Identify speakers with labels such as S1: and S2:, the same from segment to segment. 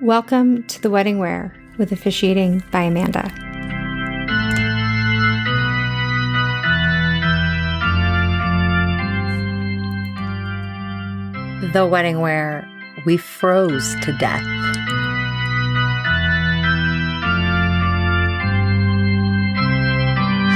S1: Welcome to The Wedding Wear with Officiating by Amanda.
S2: The wedding wear, we froze to death.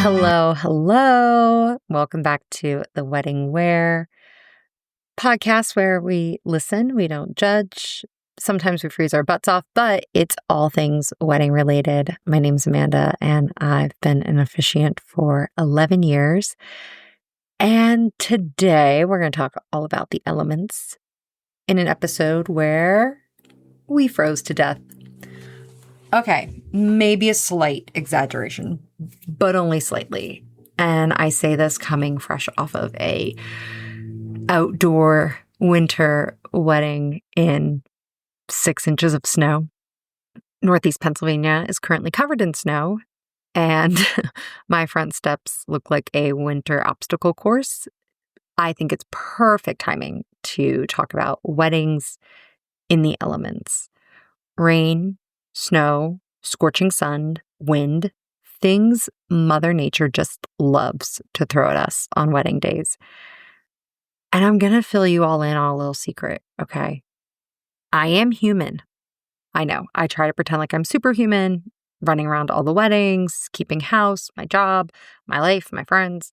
S2: Hello. Welcome back to The Wedding Wear podcast, where we listen, we don't judge. Sometimes we freeze our butts off, but it's all things wedding related. My name's Amanda, and I've been an officiant for 11 years. And today we're going to talk all about the elements in an episode where we froze to death. Okay, maybe a slight exaggeration, but only slightly. And I say this coming fresh off of a outdoor winter wedding in 6 inches of snow. Northeast Pennsylvania is currently covered in snow, and my front steps look like a winter obstacle course. I think it's perfect timing to talk about weddings in the elements. Rain, snow, scorching sun, wind, things Mother Nature just loves to throw at us on wedding days. And I'm going to fill you all in on a little secret, okay? I am human. I know. I try to pretend like I'm superhuman, running around to all the weddings, keeping house, my job, my life, my friends.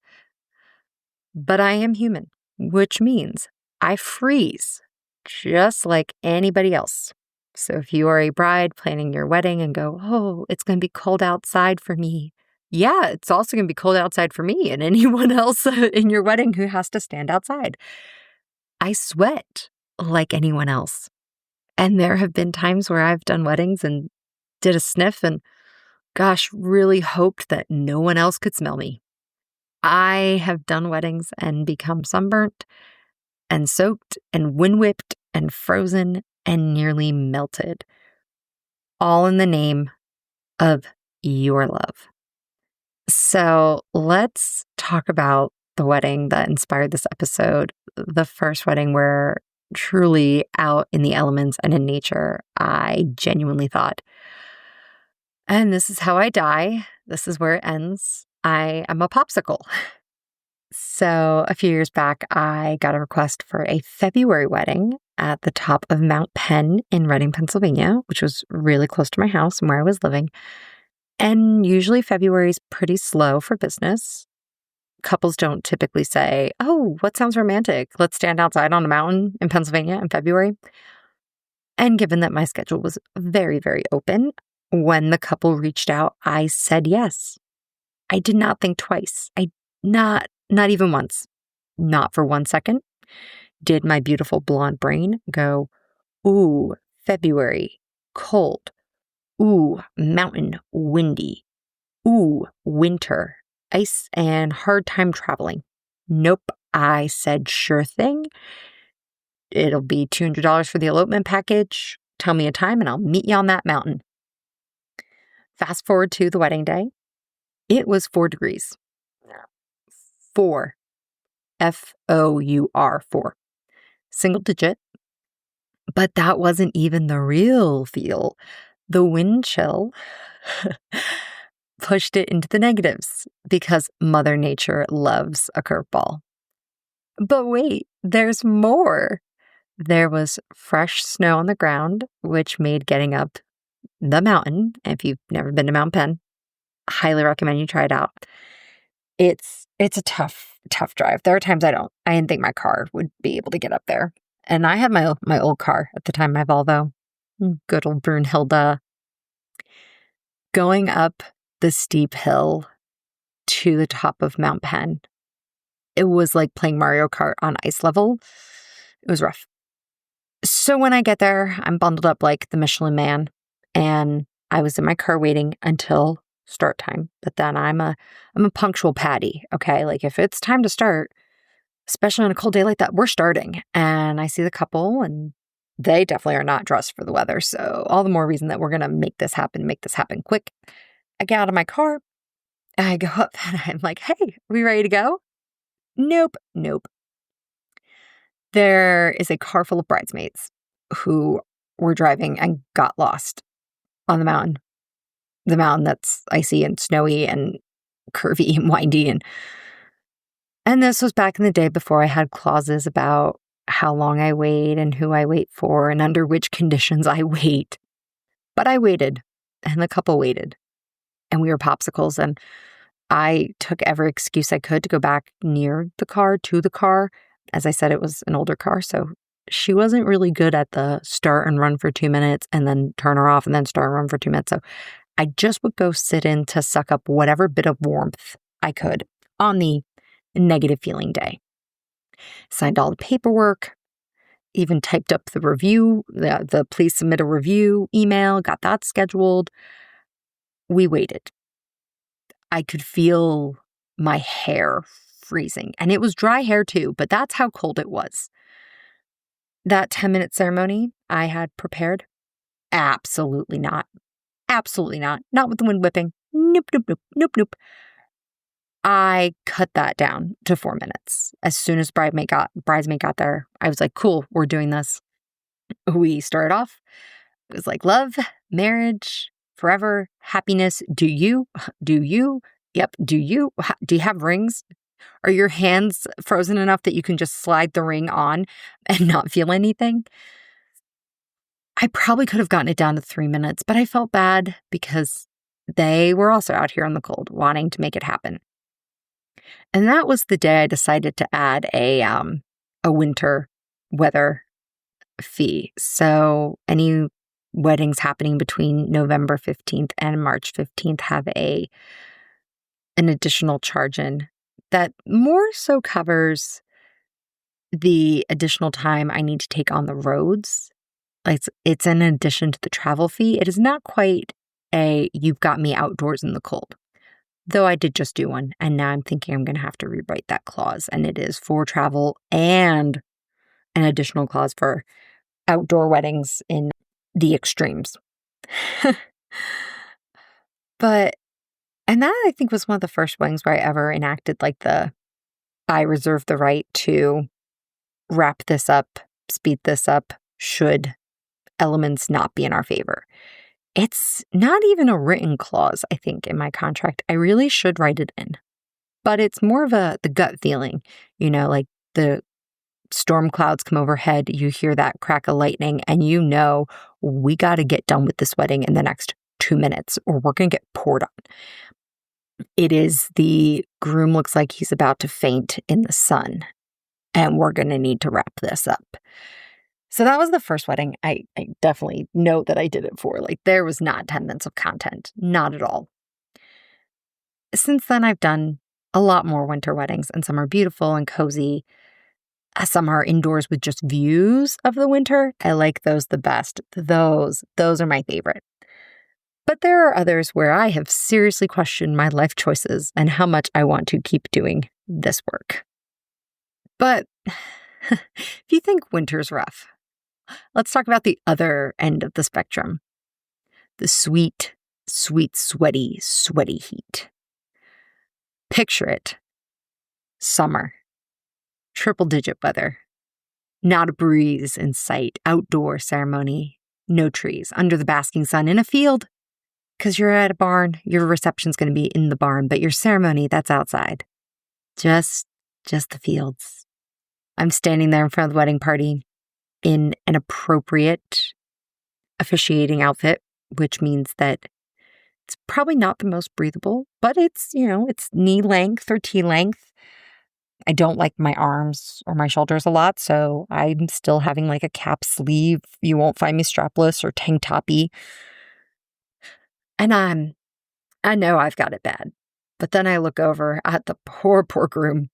S2: But I am human, which means I freeze just like anybody else. So if you are a bride planning your wedding and go, oh, it's going to be cold outside for me. Yeah, it's also going to be cold outside for me and anyone else in your wedding who has to stand outside. I sweat like anyone else. And there have been times where I've done weddings and did a sniff and, gosh, really hoped that no one else could smell me. I have done weddings and become sunburnt and soaked and wind whipped and frozen and nearly melted, all in the name of your love. So let's talk about the wedding that inspired this episode, the first wedding where truly out in the elements and in nature, I genuinely thought, and this is how I die. This is where it ends. I am a popsicle. So a few years back, I got a request for a February wedding at the top of Mount Penn in Reading, Pennsylvania, which was really close to my house and where I was living. And usually February is pretty slow for business. Couples don't typically say, oh, what sounds romantic? Let's stand outside on a mountain in Pennsylvania in February. And given that my schedule was very, very open, when the couple reached out, I said yes. I did not think twice. Not even once. Not for 1 second. Did my beautiful blonde brain go, ooh, February, cold. Ooh, mountain, windy. Ooh, winter, ice, and hard time traveling. Nope. I said, sure thing. It'll be $200 for the elopement package. Tell me a time and I'll meet you on that mountain. Fast forward to the wedding day. It was 4 degrees. 4. F-O-U-R, 4. Single digit. But that wasn't even the real feel. The wind chill pushed it into the negatives because Mother Nature loves a curveball. But wait, there's more. There was fresh snow on the ground, which made getting up the mountain, if you've never been to Mount Penn, highly recommend you try it out. It's a tough drive. There are times I didn't think my car would be able to get up there. And I had my old car at the time, my Volvo, good old Brunhilde. Going up the steep hill to the top of Mount Penn, it was like playing Mario Kart on ice level. It was rough. So when I get there, I'm bundled up like the Michelin Man, and I was in my car waiting until start time. But then I'm a punctual Patty, okay? Like if it's time to start, especially on a cold day like that, we're starting. And I see the couple, and they definitely are not dressed for the weather. So all the more reason that we're going to make this happen quick. I get out of my car, I go up, and I'm like, hey, are we ready to go? Nope. There is a car full of bridesmaids who were driving and got lost on the mountain that's icy and snowy and curvy and windy. And this was back in the day before I had clauses about how long I wait and who I wait for and under which conditions I wait. But I waited, and the couple waited, and we were popsicles, and I took every excuse I could to go back near the car, to the car. As I said, it was an older car, so she wasn't really good at the start and run for 2 minutes and then turn her off and then start and run for 2 minutes. So I just would go sit in to suck up whatever bit of warmth I could on the negative feeling day. Signed all the paperwork, even typed up the review, the please submit a review email, got that scheduled. We waited. I could feel my hair freezing, and it was dry hair too, but that's how cold it was. That 10-minute ceremony I had prepared, absolutely not. Absolutely not. Not with the wind whipping. Nope, nope, nope, nope, nope. I cut that down to 4 minutes. As soon as bridesmaid got there, I was like, cool, we're doing this. We started off. It was like love, marriage, forever, happiness. Do you? Do you? Yep. Do you? Do you have rings? Are your hands frozen enough that you can just slide the ring on and not feel anything? I probably could have gotten it down to 3 minutes, but I felt bad because they were also out here in the cold wanting to make it happen. And that was the day I decided to add a winter weather fee. So any weddings happening between November 15th and March 15th have an additional charge in that more so covers the additional time I need to take on the roads. It's in addition to the travel fee. It is not quite a you've got me outdoors in the cold. Though I did just do one, and now I'm thinking I'm going to have to rewrite that clause, and it is for travel and an additional clause for outdoor weddings in the extremes. And that I think was one of the first weddings where I ever enacted I reserve the right to wrap this up, speed this up, should elements not be in our favor. It's not even a written clause, I think, in my contract. I really should write it in. But it's more of the gut feeling, like the storm clouds come overhead, you hear that crack of lightning, and we got to get done with this wedding in the next 2 minutes or we're going to get poured on. It is the groom looks like he's about to faint in the sun, and we're going to need to wrap this up. So that was the first wedding I definitely know that I did it for. There was not 10 minutes of content. Not at all. Since then, I've done a lot more winter weddings, and some are beautiful and cozy. Some are indoors with just views of the winter. I like those the best. Those are my favorite. But there are others where I have seriously questioned my life choices and how much I want to keep doing this work. But if you think winter's rough, let's talk about the other end of the spectrum. The sweet, sweet, sweaty heat. Picture it. Summer. Triple-digit weather. Not a breeze in sight. Outdoor ceremony. No trees. Under the basking sun in a field. Because you're at a barn. Your reception's going to be in the barn, but your ceremony, that's outside. Just the fields. I'm standing there in front of the wedding party in an appropriate officiating outfit, which means that it's probably not the most breathable, but it's knee length or T length. I don't like my arms or my shoulders a lot, so I'm still having a cap sleeve. You won't find me strapless or tank toppy. And I know I've got it bad, but then I look over at the poor groom,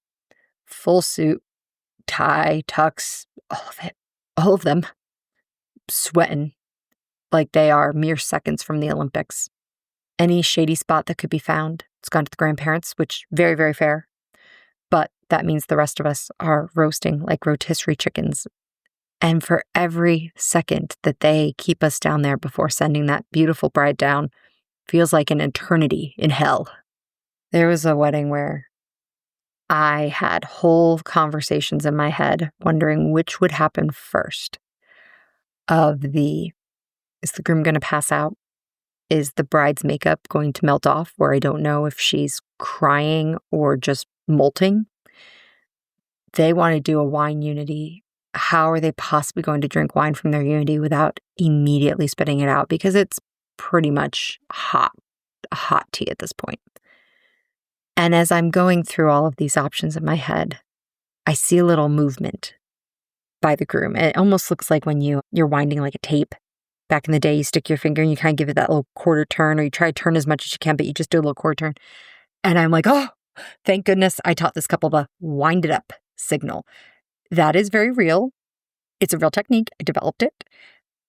S2: full suit, tie, tux, all of it. All of them sweating like they are mere seconds from the Olympics. Any shady spot that could be found, it's gone to the grandparents, which very, very fair. But that means the rest of us are roasting like rotisserie chickens. And for every second that they keep us down there before sending that beautiful bride down, feels like an eternity in hell. There was a wedding where I had whole conversations in my head wondering which would happen first of the Is the groom going to pass out? Is the bride's makeup going to melt off where I don't know if she's crying or just molting? They want to do a wine unity. How are they possibly going to drink wine from their unity without immediately spitting it out? Because it's pretty much hot tea at this point. And as I'm going through all of these options in my head, I see a little movement by the groom. It almost looks like when you're winding like a tape. Back in the day, you stick your finger and you kind of give it that little quarter turn, or you try to turn as much as you can, but you just do a little quarter turn. And I'm like, oh, thank goodness I taught this couple the wind it up signal. That is very real. It's a real technique. I developed it.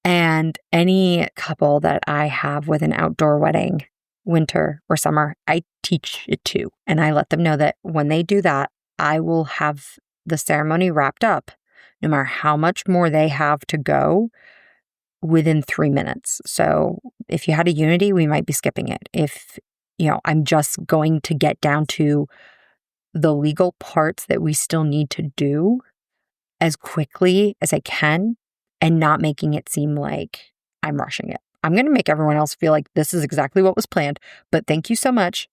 S2: And any couple that I have with an outdoor wedding, winter or summer, I teach it to. And I let them know that when they do that, I will have the ceremony wrapped up, no matter how much more they have to go, within 3 minutes. So if you had a unity, we might be skipping it. If, I'm just going to get down to the legal parts that we still need to do as quickly as I can and not making it seem like I'm rushing it. I'm going to make everyone else feel like this is exactly what was planned, but thank you so much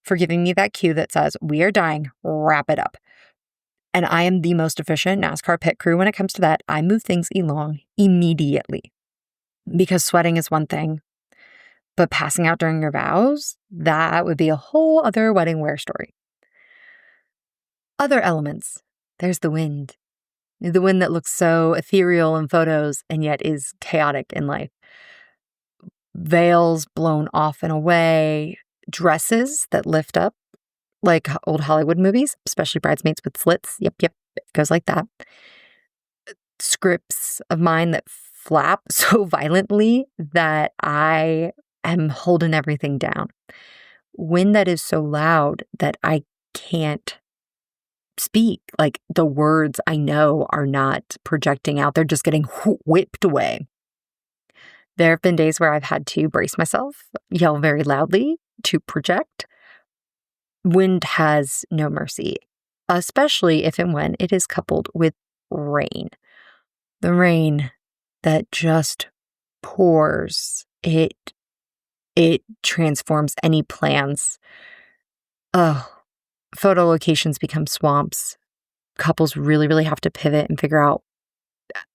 S2: for giving me that cue that says, we are dying, wrap it up. And I am the most efficient NASCAR pit crew when it comes to that. I move things along immediately. Because sweating is one thing, but passing out during your vows, that would be a whole other wedding wear story. Other elements. There's the wind. The wind that looks so ethereal in photos and yet is chaotic in life. Veils blown off and away. Dresses that lift up like old Hollywood movies, especially bridesmaids with slits. Yep, it goes like that. Scripts of mine that flap so violently that I am holding everything down. Wind that is so loud that I can't speak. Like the words I know are not projecting out. They're just getting whipped away. There have been days where I've had to brace myself, yell very loudly to project. Wind has no mercy, especially if and when it is coupled with rain. The rain that just pours. It transforms any plans. Oh, photo locations become swamps. Couples really, really have to pivot and figure out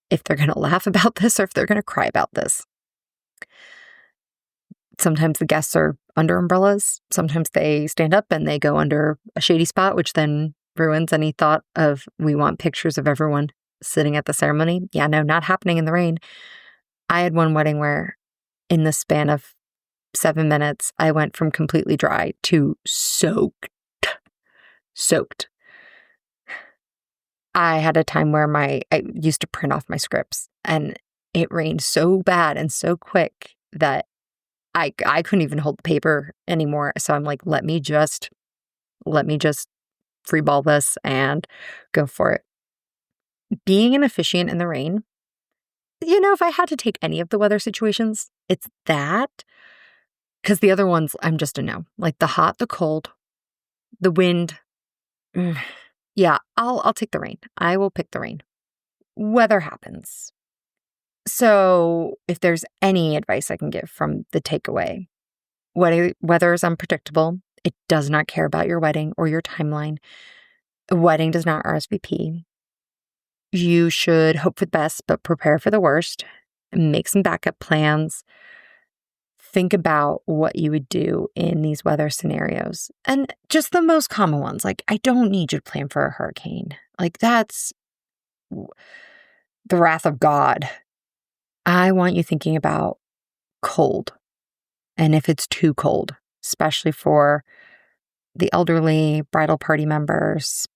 S2: if they're going to laugh about this or if they're going to cry about this. Sometimes the guests are under umbrellas. Sometimes they stand up and they go under a shady spot, which then ruins any thought of we want pictures of everyone sitting at the ceremony. Yeah, no, not happening in the rain. I had one wedding where in the span of 7 minutes, I went from completely dry to soaked. I had a time where I used to print off my scripts and it rained so bad and so quick that I couldn't even hold the paper anymore. So I'm like, let me just freeball this and go for it. Being an officiant in the rain, if I had to take any of the weather situations, it's that. Because the other ones, I'm just a no. Like the hot, the cold, the wind. Yeah, I'll take the rain. I will pick the rain. Weather happens. So if there's any advice I can give from the takeaway, weather is unpredictable. It does not care about your wedding or your timeline. A wedding does not RSVP. You should hope for the best, but prepare for the worst. Make some backup plans. Think about what you would do in these weather scenarios. And just the most common ones, like I don't need you to plan for a hurricane. Like that's the wrath of God. I want you thinking about cold. And if it's too cold, especially for the elderly, bridal party members,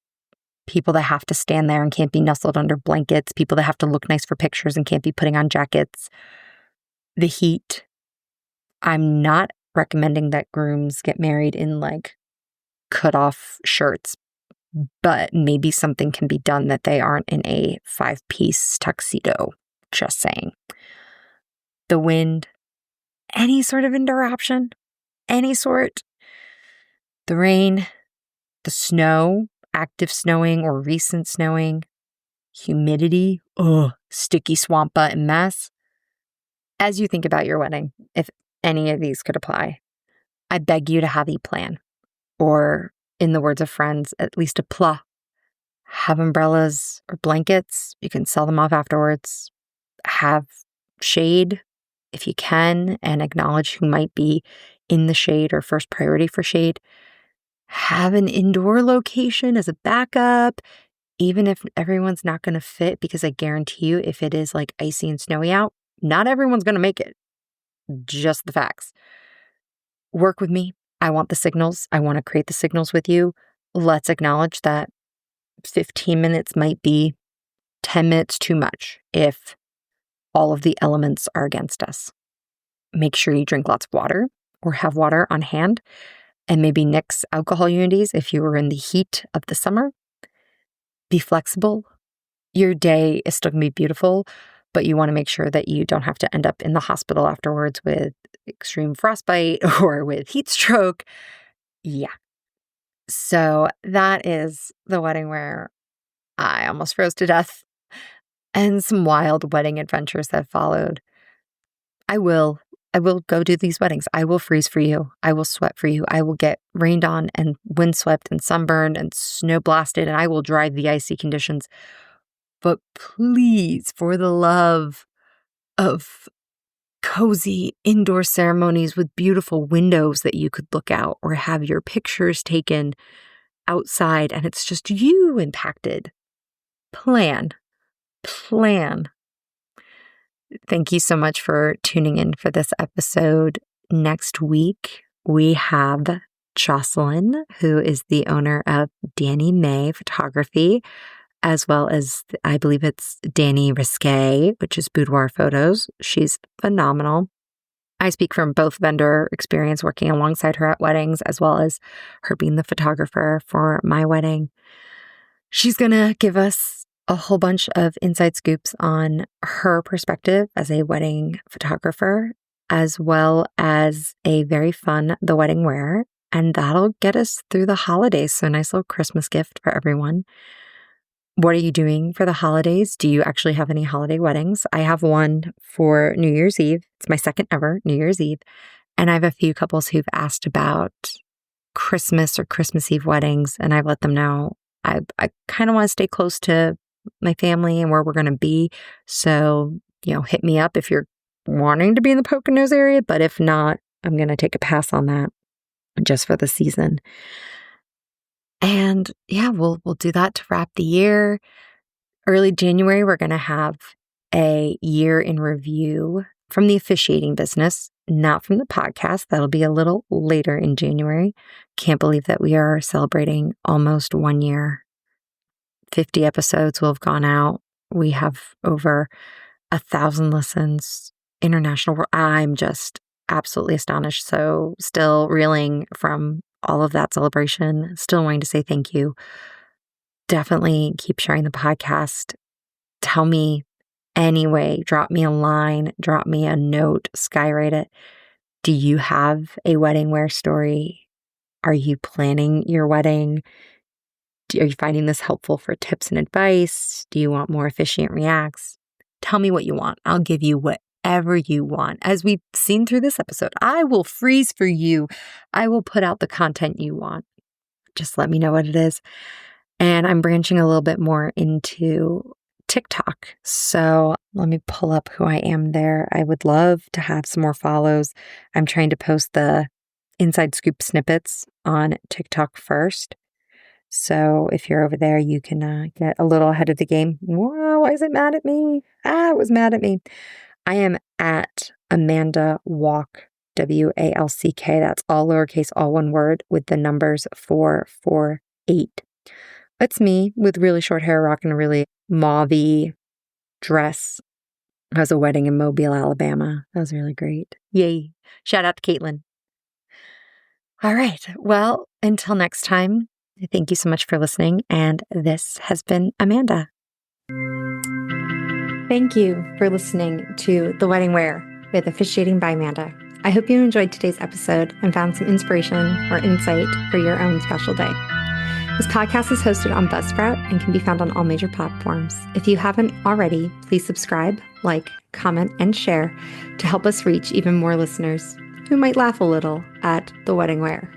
S2: people that have to stand there and can't be nestled under blankets, people that have to look nice for pictures and can't be putting on jackets. The heat. I'm not recommending that grooms get married in like cut off shirts, but maybe something can be done that they aren't in a 5-piece tuxedo. Just saying. The wind, any sort of indoor option, any sort. The rain, the snow, active snowing or recent snowing, humidity, sticky swamp butt and mess. As you think about your wedding, if any of these could apply, I beg you to have a plan. Or, in the words of friends, at least a plat. Have umbrellas or blankets. You can sell them off afterwards. Have shade if you can, and acknowledge who might be in the shade or first priority for shade. Have an indoor location as a backup, even if everyone's not going to fit, because I guarantee you, if it is like icy and snowy out, not everyone's going to make it. Just the facts. Work with me. I want the signals. I want to create the signals with you. Let's acknowledge that 15 minutes might be 10 minutes too much if all of the elements are against us. Make sure you drink lots of water or have water on hand, and maybe nix alcohol unities if you were in the heat of the summer. Be flexible. Your day is still going to be beautiful, but you want to make sure that you don't have to end up in the hospital afterwards with extreme frostbite or with heat stroke. Yeah. So that is the wedding where I almost froze to death, and some wild wedding adventures that followed. I will go do these weddings. I will freeze for you. I will sweat for you. I will get rained on and windswept and sunburned and snow blasted, and I will drive the icy conditions. But please, for the love of cozy indoor ceremonies with beautiful windows that you could look out or have your pictures taken outside and it's just you impacted, plan. Thank you so much for tuning in for this episode. Next week, we have Jocelyn, who is the owner of Danny May Photography, as well as, I believe it's Danny Risque, which is boudoir photos. She's phenomenal. I speak from both vendor experience working alongside her at weddings, as well as her being the photographer for my wedding. She's going to give us a whole bunch of inside scoops on her perspective as a wedding photographer, as well as a very fun The Wedding Wear. And that'll get us through the holidays. So a nice little Christmas gift for everyone. What are you doing for the holidays? Do you actually have any holiday weddings? I have one for New Year's Eve. It's my second ever New Year's Eve. And I have a few couples who've asked about Christmas or Christmas Eve weddings. And I've let them know I kind of want to stay close to my family and where we're going to be. So, hit me up if you're wanting to be in the Poconos area. But if not, I'm going to take a pass on that just for the season. And yeah, we'll do that to wrap the year. Early January, we're going to have a year in review from the officiating business, not from the podcast. That'll be a little later in January. Can't believe that we are celebrating almost 1 year. 50 episodes will have gone out. We have over 1,000 listens, international. I'm just absolutely astonished. So still reeling from all of that celebration, still wanting to say thank you. Definitely keep sharing the podcast. Tell me anyway, drop me a line, drop me a note, skywrite it. Do you have a wedding wear story? Are you planning your wedding? Are you finding this helpful for tips and advice? Do you want more officiant reacts? Tell me what you want. I'll give you whatever you want. As we've seen through this episode, I will freeze for you. I will put out the content you want. Just let me know what it is. And I'm branching a little bit more into TikTok. So let me pull up who I am there. I would love to have some more follows. I'm trying to post the inside scoop snippets on TikTok first. So if you're over there, you can get a little ahead of the game. Whoa, why is it mad at me? It was mad at me. I am at Amanda Walk, WALCK. That's all lowercase, all one word with the numbers 448. It's me with really short hair, rocking a really mauve-y dress. I was a wedding in Mobile, Alabama. That was really great. Yay. Shout out to Caitlin. All right. Well, until next time, thank you so much for listening. And this has been Amanda.
S1: Thank you for listening to The Wedding Wear with Officiating by Amanda. I hope you enjoyed today's episode and found some inspiration or insight for your own special day. This podcast is hosted on Buzzsprout and can be found on all major platforms. If you haven't already, please subscribe, like, comment, and share to help us reach even more listeners who might laugh a little at the wedding wear.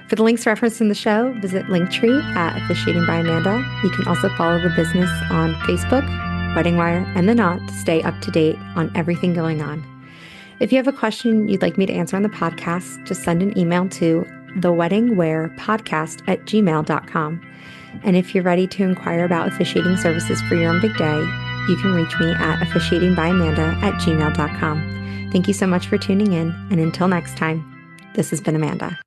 S1: For the links referenced in the show, visit Linktree at Officiating by Amanda. You can also follow the business on Facebook, Wedding Wire, and The Knot to stay up to date on everything going on. If you have a question you'd like me to answer on the podcast, just send an email to theweddingwearpodcast@gmail.com. And if you're ready to inquire about officiating services for your own big day, you can reach me at officiatingbyamanda@gmail.com. Thank you so much for tuning in, and until next time, this has been Amanda.